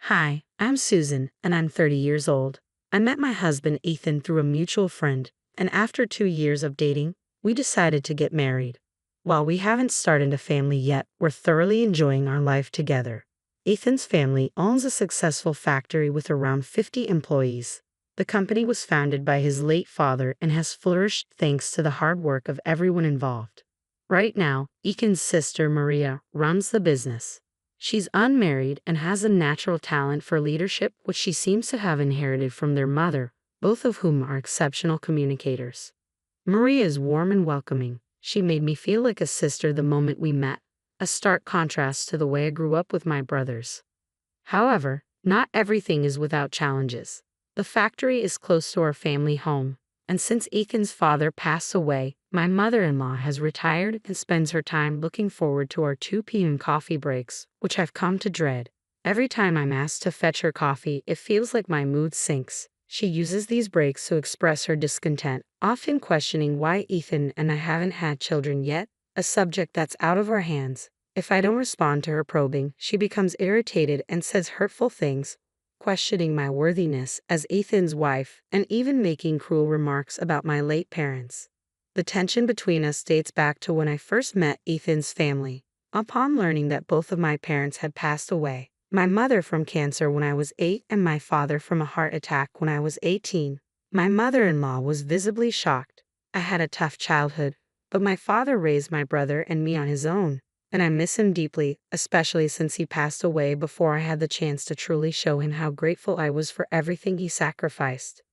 Hi, I'm Susan, and I'm 30 years old. I met my husband Ethan through a mutual friend, and after 2 years of dating, we decided to get married. While we haven't started a family yet, we're thoroughly enjoying our life together. Ethan's family owns a successful factory with around 50 employees. The company was founded by his late father and has flourished thanks to the hard work of everyone involved. Right now, Ethan's sister Maria runs the business. She's unmarried and has a natural talent for leadership, which she seems to have inherited from their mother, both of whom are exceptional communicators. Maria is warm and welcoming. She made me feel like a sister the moment we met, a stark contrast to the way I grew up with my brothers. However, not everything is without challenges. The factory is close to our family home, and since Ethan's father passed away, my mother-in-law has retired and spends her time looking forward to our 2 p.m. coffee breaks, which I've come to dread. Every time I'm asked to fetch her coffee, it feels like my mood sinks. She uses these breaks to express her discontent, often questioning why Ethan and I haven't had children yet, a subject that's out of our hands. If I don't respond to her probing, she becomes irritated and says hurtful things, questioning my worthiness as Ethan's wife and even making cruel remarks about my late parents. The tension between us dates back to when I first met Ethan's family. Upon learning that both of my parents had passed away, my mother from cancer when I was 8 and my father from a heart attack when I was 18, my mother-in-law was visibly shocked. I had a tough childhood, but my father raised my brother and me on his own, and I miss him deeply, especially since he passed away before I had the chance to truly show him how grateful I was for everything he sacrificed.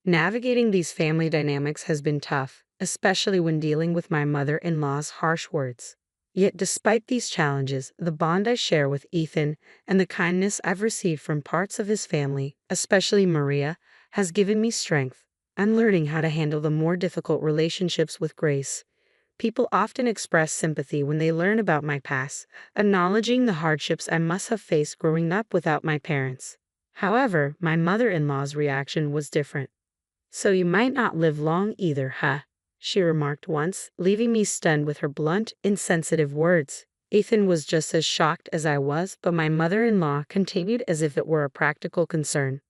Navigating these family dynamics has been tough, especially when dealing with my mother-in-law's harsh words. Yet despite these challenges, the bond I share with Ethan and the kindness I've received from parts of his family, especially Maria, has given me strength. I'm learning how to handle the more difficult relationships with grace. People often express sympathy when they learn about my past, acknowledging the hardships I must have faced growing up without my parents. However, my mother-in-law's reaction was different. "So you might not live long either, huh?" she remarked once, leaving me stunned with her blunt, insensitive words. Ethan was just as shocked as I was, but my mother-in-law continued as if it were a practical concern.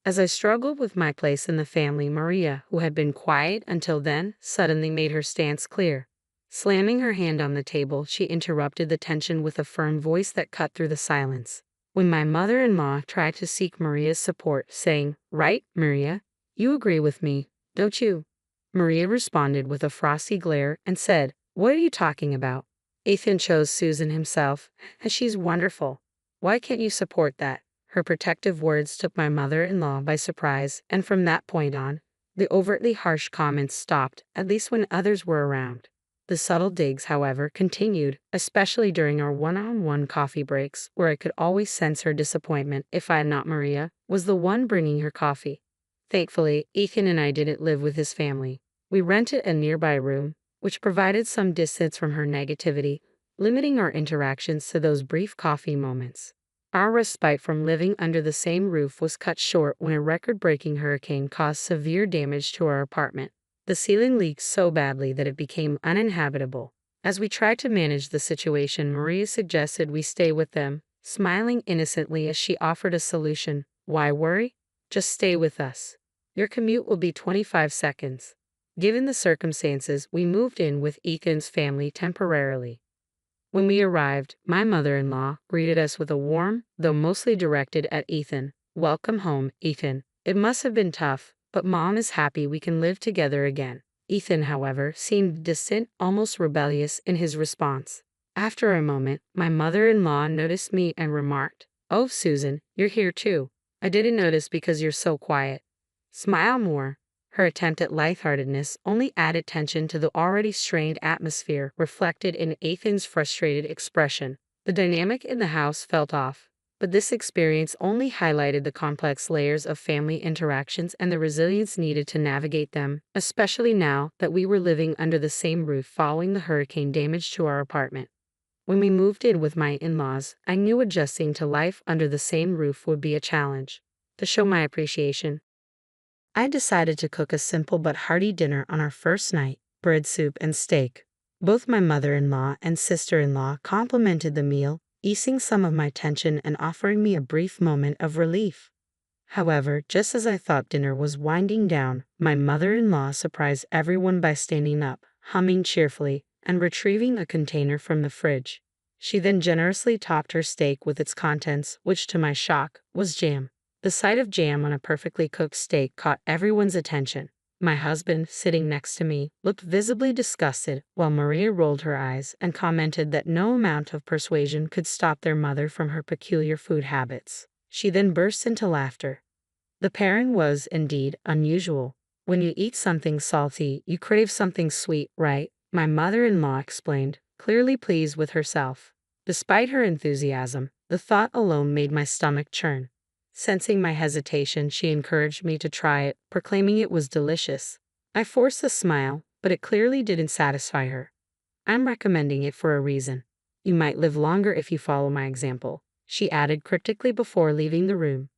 As I struggled with my place in the family, Maria, who had been quiet until then, suddenly made her stance clear. Slamming her hand on the table, she interrupted the tension with a firm voice that cut through the silence. When my mother-in-law tried to seek Maria's support, saying, "Right, Maria? You agree with me, don't you?" Maria responded with a frosty glare and said, "What are you talking about? Ethan chose Susan himself, and she's wonderful. Why can't you support that?" Her protective words took my mother-in-law by surprise, and from that point on, the overtly harsh comments stopped, at least when others were around. The subtle digs, however, continued, especially during our one-on-one coffee breaks, where I could always sense her disappointment if I, not Maria, was the one bringing her coffee. Thankfully, Ethan and I didn't live with his family. We rented a nearby room, which provided some distance from her negativity, limiting our interactions to those brief coffee moments. Our respite from living under the same roof was cut short when a record-breaking hurricane caused severe damage to our apartment. The ceiling leaked so badly that it became uninhabitable. As we tried to manage the situation, Maria suggested we stay with them, smiling innocently as she offered a solution. "Why worry? Just stay with us. Your commute will be 25 seconds." Given the circumstances, we moved in with Ethan's family temporarily. When we arrived, my mother-in-law greeted us with a warm, though mostly directed at Ethan, "Welcome home, Ethan. It must have been tough, but Mom is happy we can live together again." Ethan, however, seemed distant, almost rebellious in his response. After a moment, my mother-in-law noticed me and remarked, "Oh, Susan, you're here too. I didn't notice because you're so quiet. Smile more." Her attempt at lightheartedness only added tension to the already strained atmosphere reflected in Ethan's frustrated expression. The dynamic in the house felt off, but this experience only highlighted the complex layers of family interactions and the resilience needed to navigate them, especially now that we were living under the same roof following the hurricane damage to our apartment. When we moved in with my in-laws, I knew adjusting to life under the same roof would be a challenge. To show my appreciation, I decided to cook a simple but hearty dinner on our first night: bread soup and steak. Both my mother-in-law and sister-in-law complimented the meal, easing some of my tension and offering me a brief moment of relief. However, just as I thought dinner was winding down, my mother-in-law surprised everyone by standing up, humming cheerfully, and retrieving a container from the fridge. She then generously topped her steak with its contents, which to my shock, was jam. The sight of jam on a perfectly cooked steak caught everyone's attention. My husband, sitting next to me, looked visibly disgusted, while Maria rolled her eyes and commented that no amount of persuasion could stop their mother from her peculiar food habits. She then burst into laughter. The pairing was, indeed, unusual. When you eat something salty, you crave something sweet, right? My mother-in-law explained, clearly pleased with herself. Despite her enthusiasm, the thought alone made my stomach churn. Sensing my hesitation, she encouraged me to try it, proclaiming it was delicious. I forced a smile, but it clearly didn't satisfy her. I'm recommending it for a reason. You might live longer if you follow my example, she added cryptically before leaving the room.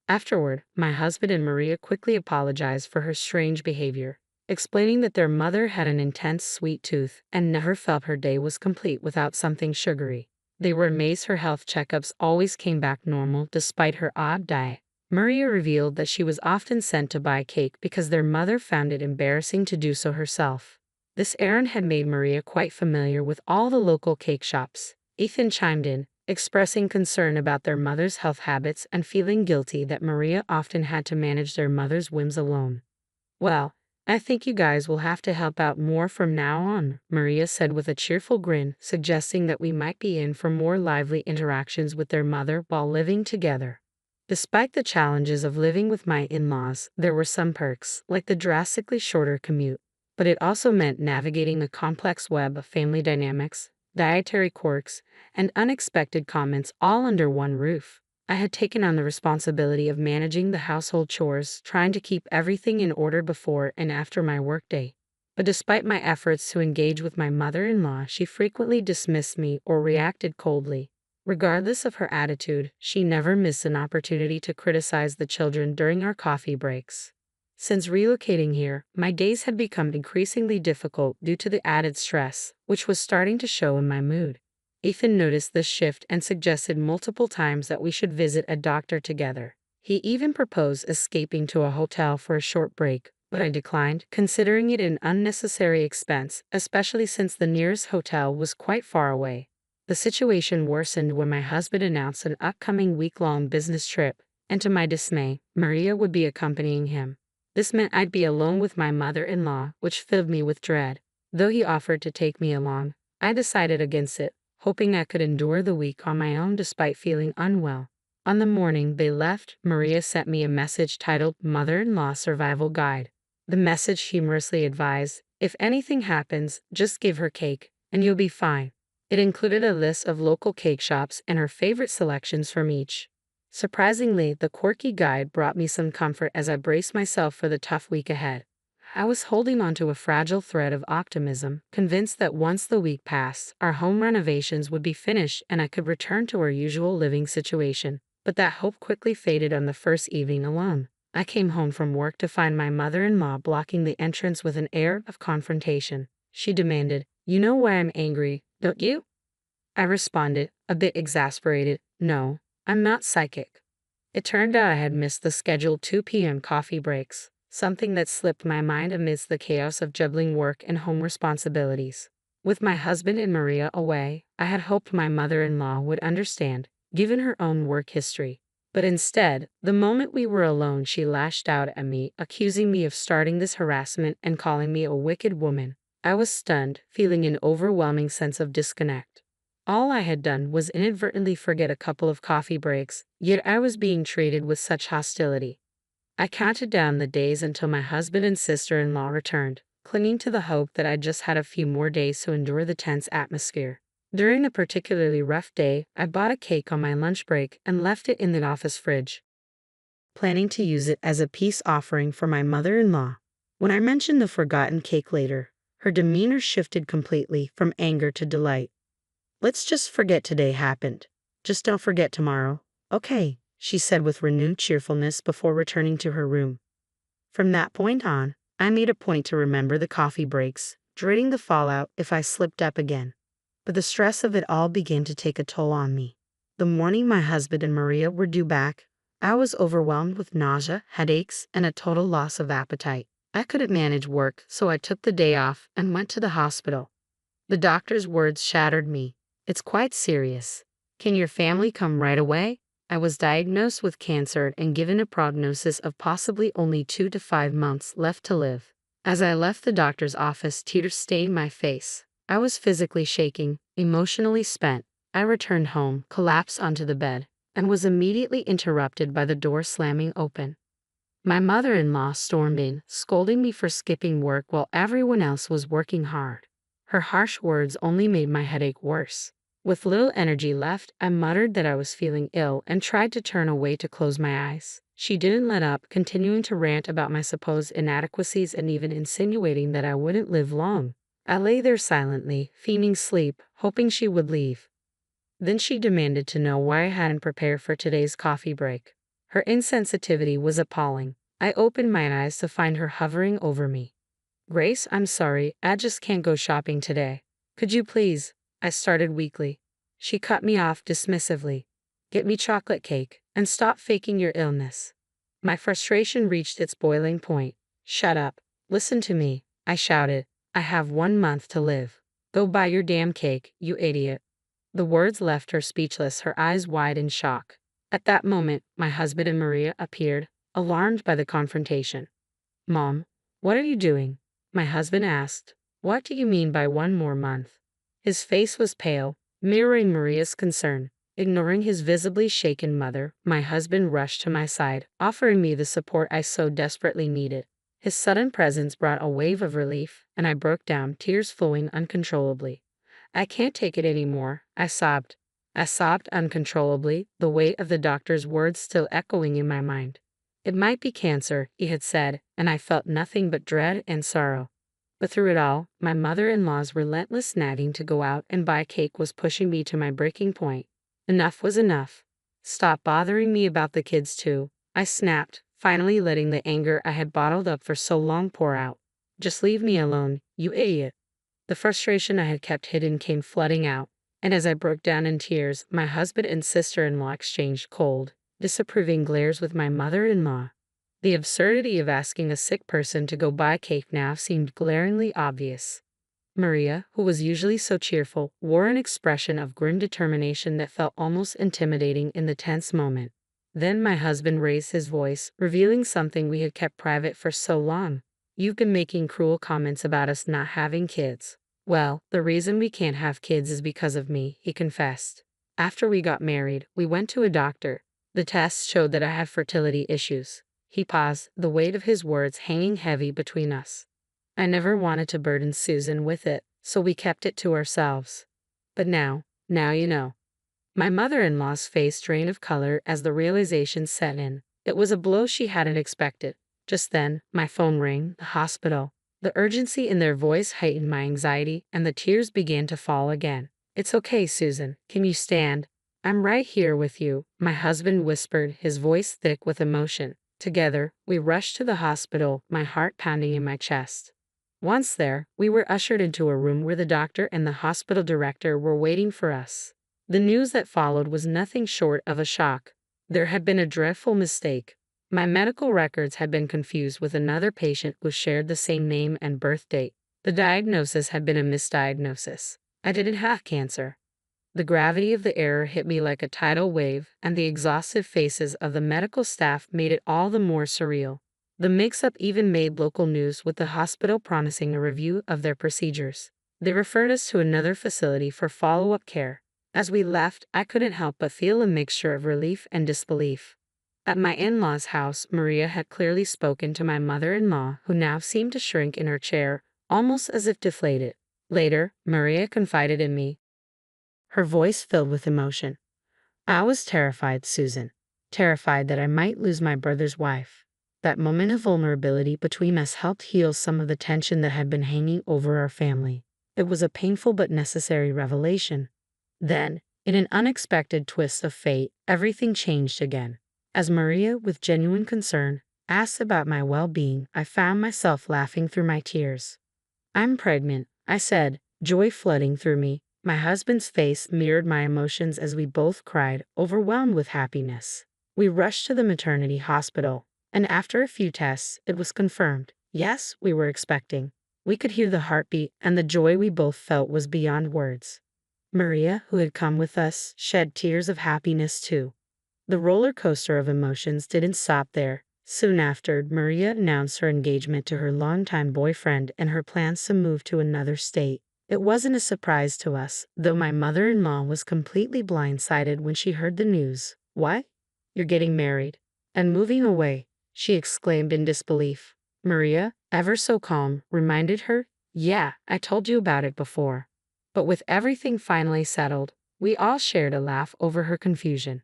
Afterward, my husband and Maria quickly apologized for her strange behavior, explaining that their mother had an intense sweet tooth and never felt her day was complete without something sugary. They were amazed her health checkups always came back normal despite her odd diet. Maria revealed that she was often sent to buy cake because their mother found it embarrassing to do so herself. This errand had made Maria quite familiar with all the local cake shops. Ethan chimed in, expressing concern about their mother's health habits and feeling guilty that Maria often had to manage their mother's whims alone. Well, I think you guys will have to help out more from now on, Maria said with a cheerful grin, suggesting that we might be in for more lively interactions with their mother while living together. Despite the challenges of living with my in-laws, there were some perks, like the drastically shorter commute. But it also meant navigating the complex web of family dynamics, dietary quirks, and unexpected comments all under one roof. I had taken on the responsibility of managing the household chores, trying to keep everything in order before and after my workday. But despite my efforts to engage with my mother-in-law, she frequently dismissed me or reacted coldly. Regardless of her attitude, she never missed an opportunity to criticize the children during our coffee breaks. Since relocating here, my days had become increasingly difficult due to the added stress, which was starting to show in my mood. Ethan noticed this shift and suggested multiple times that we should visit a doctor together. He even proposed escaping to a hotel for a short break, but I declined, considering it an unnecessary expense, especially since the nearest hotel was quite far away. The situation worsened when my husband announced an upcoming week-long business trip, and to my dismay, Maria would be accompanying him. This meant I'd be alone with my mother-in-law, which filled me with dread. Though he offered to take me along, I decided against it, hoping I could endure the week on my own despite feeling unwell. On the morning they left, Maria sent me a message titled Mother-in-Law Survival Guide. The message humorously advised, if anything happens, just give her cake, and you'll be fine. It included a list of local cake shops and her favorite selections from each. Surprisingly, the quirky guide brought me some comfort as I braced myself for the tough week ahead. I was holding onto a fragile thread of optimism, convinced that once the week passed, our home renovations would be finished and I could return to our usual living situation. But that hope quickly faded on the first evening alone. I came home from work to find my mother-in-law blocking the entrance with an air of confrontation. She demanded, "You know why I'm angry, don't you?" I responded, a bit exasperated, "No, I'm not psychic." It turned out I had missed the scheduled 2 p.m. coffee breaks, something that slipped my mind amidst the chaos of juggling work and home responsibilities. With my husband and Maria away, I had hoped my mother-in-law would understand, given her own work history. But instead, the moment we were alone, she lashed out at me, accusing me of starting this harassment and calling me a wicked woman. I was stunned, feeling an overwhelming sense of disconnect. All I had done was inadvertently forget a couple of coffee breaks, yet I was being treated with such hostility. I counted down the days until my husband and sister-in-law returned, clinging to the hope that I just had a few more days to endure the tense atmosphere. During a particularly rough day, I bought a cake on my lunch break and left it in the office fridge, planning to use it as a peace offering for my mother-in-law. When I mentioned the forgotten cake later, her demeanor shifted completely from anger to delight. "Let's just forget today happened. Just don't forget tomorrow, okay?" she said with renewed cheerfulness before returning to her room. From that point on, I made a point to remember the coffee breaks, dreading the fallout if I slipped up again. but the stress of it all began to take a toll on me. The morning my husband and Maria were due back, I was overwhelmed with nausea, headaches, and a total loss of appetite. I couldn't manage work, so I took the day off and went to the hospital. The doctor's words shattered me. "It's quite serious. Can your family come right away?" I was diagnosed with cancer and given a prognosis of possibly only 2 to 5 months left to live. As I left the doctor's office, tears stained my face. I was physically shaking, emotionally spent. I returned home, collapsed onto the bed, and was immediately interrupted by the door slamming open. My mother-in-law stormed in, scolding me for skipping work while everyone else was working hard. Her harsh words only made my headache worse. With little energy left, I muttered that I was feeling ill and tried to turn away to close my eyes. She didn't let up, continuing to rant about my supposed inadequacies and even insinuating that I wouldn't live long. I lay there silently, feigning sleep, hoping she would leave. Then she demanded to know why I hadn't prepared for today's coffee break. Her insensitivity was appalling. I opened my eyes to find her hovering over me. "Grace, I'm sorry, I just can't go shopping today. Could you please?" I started weakly. She cut me off dismissively. "Get me chocolate cake, and stop faking your illness." My frustration reached its boiling point. "Shut up. Listen to me," I shouted. "I have 1 month to live. Go buy your damn cake, you idiot." The words left her speechless, her eyes wide in shock. At that moment, my husband and Maria appeared, alarmed by the confrontation. "Mom, what are you doing?" my husband asked. "What do you mean by 1 more month?" His face was pale, mirroring Maria's concern. Ignoring his visibly shaken mother, my husband rushed to my side, offering me the support I so desperately needed. His sudden presence brought a wave of relief, and I broke down, tears flowing uncontrollably. "I can't take it anymore," I sobbed. I sobbed uncontrollably, the weight of the doctor's words still echoing in my mind. It might be cancer, he had said, and I felt nothing but dread and sorrow. But through it all, my mother-in-law's relentless nagging to go out and buy cake was pushing me to my breaking point. Enough was enough. "Stop bothering me about the kids too," I snapped, finally letting the anger I had bottled up for so long pour out. "Just leave me alone, you idiot." The frustration I had kept hidden came flooding out, and as I broke down in tears, my husband and sister-in-law exchanged cold, disapproving glares with my mother-in-law. The absurdity of asking a sick person to go buy cake now seemed glaringly obvious. Maria, who was usually so cheerful, wore an expression of grim determination that felt almost intimidating in the tense moment. Then my husband raised his voice, revealing something we had kept private for so long. "You've been making cruel comments about us not having kids." "Well, the reason we can't have kids is because of me," he confessed. "After we got married, we went to a doctor. The tests showed that I have fertility issues." He paused, the weight of his words hanging heavy between us. "I never wanted to burden Susan with it, so we kept it to ourselves. But now you know." My mother-in-law's face drained of color as the realization set in. It was a blow she hadn't expected. Just then, my phone rang, the hospital. The urgency in their voice heightened my anxiety, and the tears began to fall again. "It's okay, Susan. Can you stand?" "I'm right here with you," my husband whispered, his voice thick with emotion. Together, we rushed to the hospital, my heart pounding in my chest. Once there, we were ushered into a room where the doctor and the hospital director were waiting for us. The news that followed was nothing short of a shock. There had been a dreadful mistake. My medical records had been confused with another patient who shared the same name and birth date. The diagnosis had been a misdiagnosis. I didn't have cancer. The gravity of the error hit me like a tidal wave, and the exhaustive faces of the medical staff made it all the more surreal. The mix-up even made local news, with the hospital promising a review of their procedures. They referred us to another facility for follow-up care. As we left, I couldn't help but feel a mixture of relief and disbelief. At my in-laws' house, Maria had clearly spoken to my mother-in-law, who now seemed to shrink in her chair, almost as if deflated. Later, Maria confided in me, her voice filled with emotion. "I was terrified, Susan. Terrified that I might lose my brother's wife." That moment of vulnerability between us helped heal some of the tension that had been hanging over our family. It was a painful but necessary revelation. Then, in an unexpected twist of fate, everything changed again. As Maria, with genuine concern, asked about my well-being, I found myself laughing through my tears. "I'm pregnant," I said, joy flooding through me. My husband's face mirrored my emotions as we both cried, overwhelmed with happiness. We rushed to the maternity hospital, and after a few tests, it was confirmed. Yes, we were expecting. We could hear the heartbeat, and the joy we both felt was beyond words. Maria, who had come with us, shed tears of happiness too. The roller coaster of emotions didn't stop there. Soon after, Maria announced her engagement to her longtime boyfriend and her plans to move to another state. It wasn't a surprise to us, though my mother-in-law was completely blindsided when she heard the news. "What? You're getting married and moving away?" she exclaimed in disbelief. Maria, ever so calm, reminded her, "Yeah, I told you about it before." But with everything finally settled, we all shared a laugh over her confusion.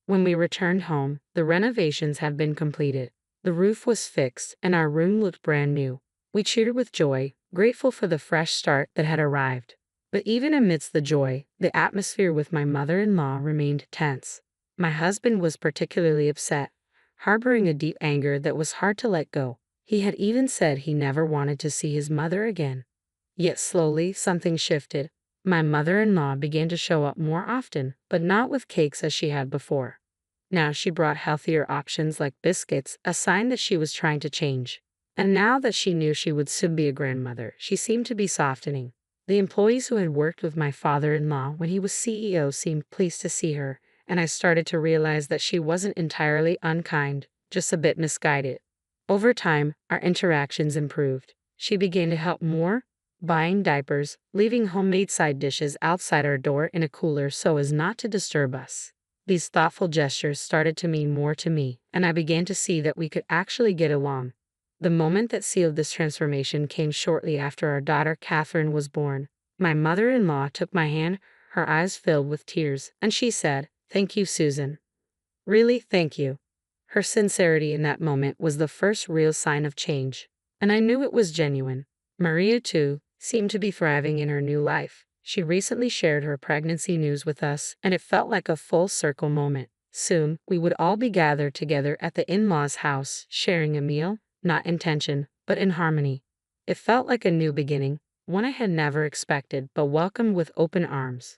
When we returned home, the renovations had been completed. The roof was fixed, and our room looked brand new. We cheered with joy, grateful for the fresh start that had arrived. But even amidst the joy, the atmosphere with my mother-in-law remained tense. My husband was particularly upset, harboring a deep anger that was hard to let go. He had even said he never wanted to see his mother again. Yet slowly, something shifted. My mother-in-law began to show up more often, but not with cakes as she had before. Now she brought healthier options like biscuits, a sign that she was trying to change. And now that she knew she would soon be a grandmother, she seemed to be softening. The employees who had worked with my father-in-law when he was CEO seemed pleased to see her, and I started to realize that she wasn't entirely unkind, just a bit misguided. Over time, our interactions improved. She began to help more, buying diapers, leaving homemade side dishes outside our door in a cooler so as not to disturb us. These thoughtful gestures started to mean more to me, and I began to see that we could actually get along. The moment that sealed this transformation came shortly after our daughter Catherine was born. My mother-in-law took my hand, her eyes filled with tears, and she said, "Thank you, Susan. Really, thank you." Her sincerity in that moment was the first real sign of change, and I knew it was genuine. Maria, too, seemed to be thriving in her new life. She recently shared her pregnancy news with us, and it felt like a full circle moment. Soon, we would all be gathered together at the in-laws' house, sharing a meal, not in tension, but in harmony. It felt like a new beginning, one I had never expected but welcomed with open arms.